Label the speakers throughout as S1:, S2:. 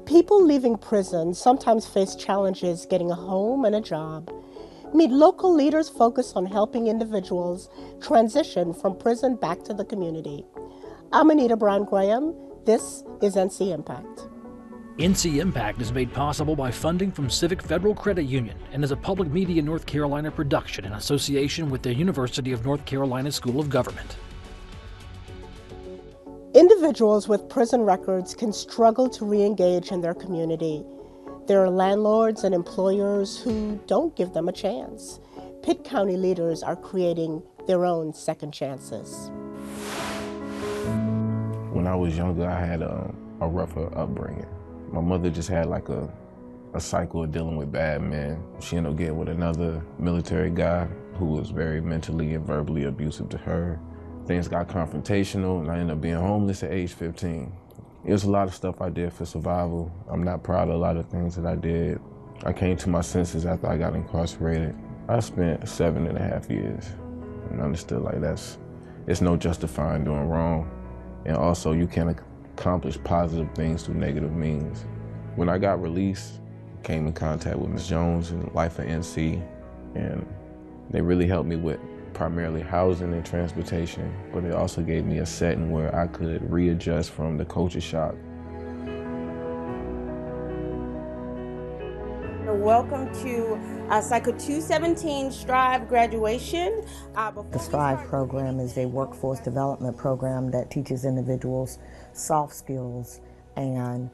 S1: People leaving prison sometimes face challenges getting a home and a job. Meet local leaders focused on helping individuals transition from prison back to the community. I'm Anita Brown-Graham. This is NC Impact.
S2: NC Impact is made possible by funding from Civic Federal Credit Union and is a public media North Carolina production in association with the University of North Carolina School of Government.
S1: Individuals with prison records can struggle to re-engage in their community. There are landlords and employers who don't give them a chance. Pitt County leaders are creating their own second chances.
S3: When I was younger, I had a rougher upbringing. My mother just had like a cycle of dealing with bad men. She ended up getting with another military guy who was very mentally and verbally abusive to her. Things got confrontational and I ended up being homeless at age 15. It was a lot of stuff I did for survival. I'm not proud of a lot of things that I did. I came to my senses after I got incarcerated. I spent 7.5 years and understood like it's no justifying doing wrong. And also you can't accomplish positive things through negative means. When I got released, I came in contact with Ms. Jones and Life at NC, and they really helped me with primarily housing and transportation, but it also gave me a setting where I could readjust from the culture shock.
S4: Welcome to Cycle 217 Strive graduation.
S5: The Strive program is a workforce development program that teaches individuals soft skills and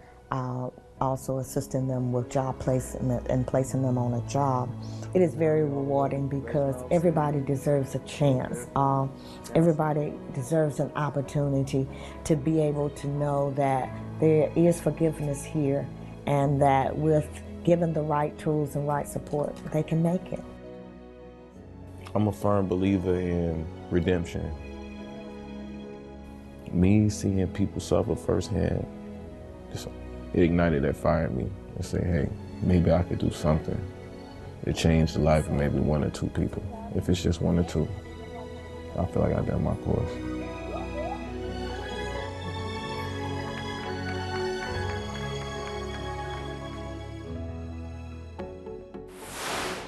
S5: also assisting them with job placement and placing them on a job. It is very rewarding because everybody deserves a chance. Everybody deserves an opportunity to be able to know that there is forgiveness here and that with given the right tools and right support, they can make it.
S3: I'm a firm believer in redemption. Me seeing people suffer firsthand, it ignited that fire in me and say, hey, maybe I could do something to change the life of maybe one or two people. If it's just one or two, I feel like I've done my course.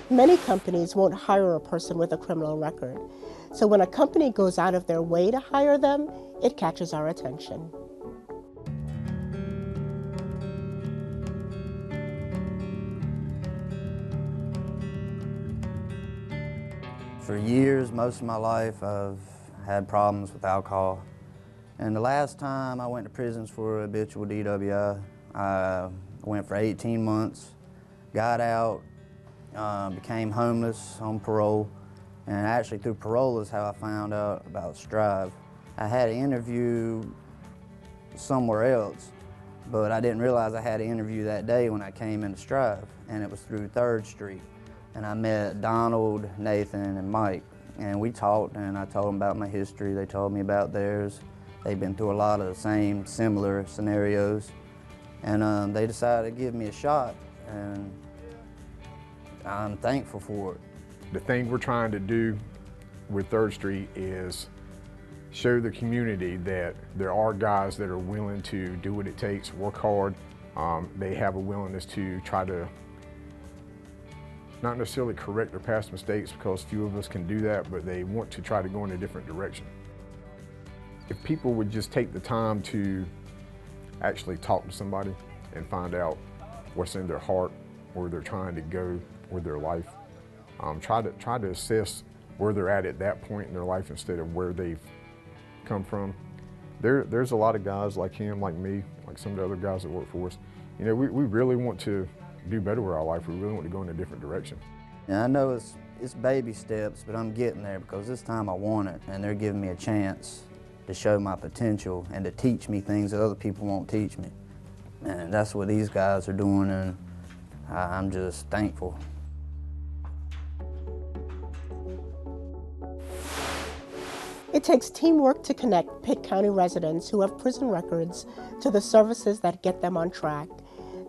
S1: Many companies won't hire a person with a criminal record. So when a company goes out of their way to hire them, it catches our attention.
S6: For years, most of my life, I've had problems with alcohol. And the last time I went to prisons for habitual DWI, I went for 18 months, got out, became homeless on parole, and actually through parole is how I found out about Strive. I had an interview somewhere else, but I didn't realize I had an interview that day when I came into Strive, and it was through 3rd Street. And I met Donald, Nathan, and Mike, and we talked, and I told them about my history. They told me about theirs. They've been through a lot of the same similar scenarios, and they decided to give me a shot, and I'm thankful for it.
S7: The thing we're trying to do with 3rd Street is show the community that there are guys that are willing to do what it takes, work hard. They have a willingness to try to not necessarily correct their past mistakes, because few of us can do that, but they want to try to go in a different direction. If people would just take the time to actually talk to somebody and find out what's in their heart, where they're trying to go with their life, try to assess where they're at that point in their life instead of where they've come from. There's a lot of guys like him, like me, like some of the other guys that work for us. You know, we really want to do better with our life. We really want to go in a different direction.
S6: And I know it's baby steps, but I'm getting there because this time I want it, and they're giving me a chance to show my potential and to teach me things that other people won't teach me. And that's what these guys are doing, and I'm just thankful.
S1: It takes teamwork to connect Pitt County residents who have prison records to the services that get them on track.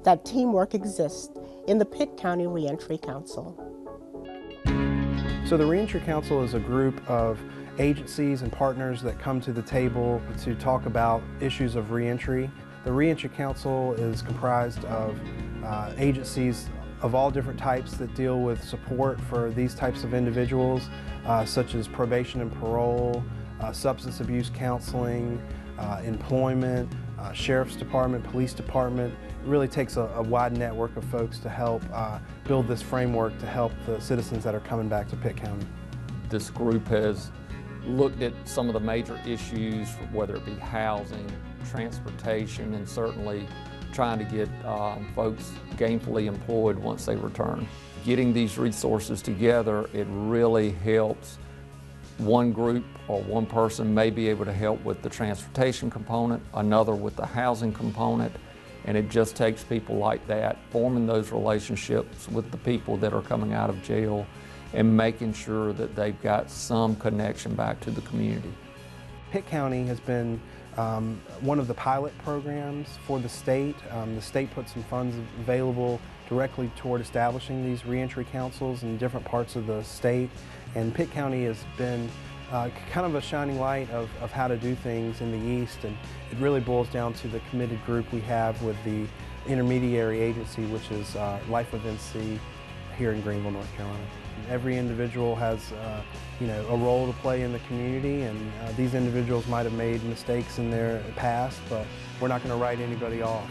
S1: That teamwork exists in the Pitt County Reentry Council.
S8: So the Reentry Council is a group of agencies and partners that come to the table to talk about issues of reentry The Reentry Council is comprised of agencies of all different types that deal with support for these types of individuals, such as probation and parole, substance abuse counseling, employment, sheriff's department, police department. It really takes a wide network of folks to help build this framework to help the citizens that are coming back to Pitt County.
S9: This group has looked at some of the major issues, whether it be housing, transportation, and certainly trying to get folks gainfully employed once they return. Getting these resources together, it really helps. One group or one person may be able to help with the transportation component, another with the housing component, and it just takes people like that forming those relationships with the people that are coming out of jail and making sure that they've got some connection back to the community.
S8: Pitt County has been one of the pilot programs for the state. The state put some funds available directly toward establishing these reentry councils in different parts of the state, and Pitt County has been kind of a shining light of how to do things in the East, and it really boils down to the committed group we have with the intermediary agency, which is Life of NC here in Greenville, North Carolina. Every individual has a role to play in the community, and these individuals might have made mistakes in their past, but we're not going to write anybody off.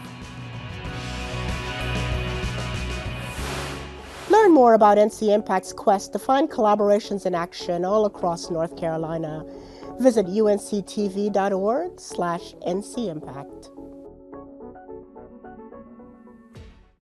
S1: Learn more about NC Impact's quest to find collaborations in action all across North Carolina. Visit unctv.org/NCImpact.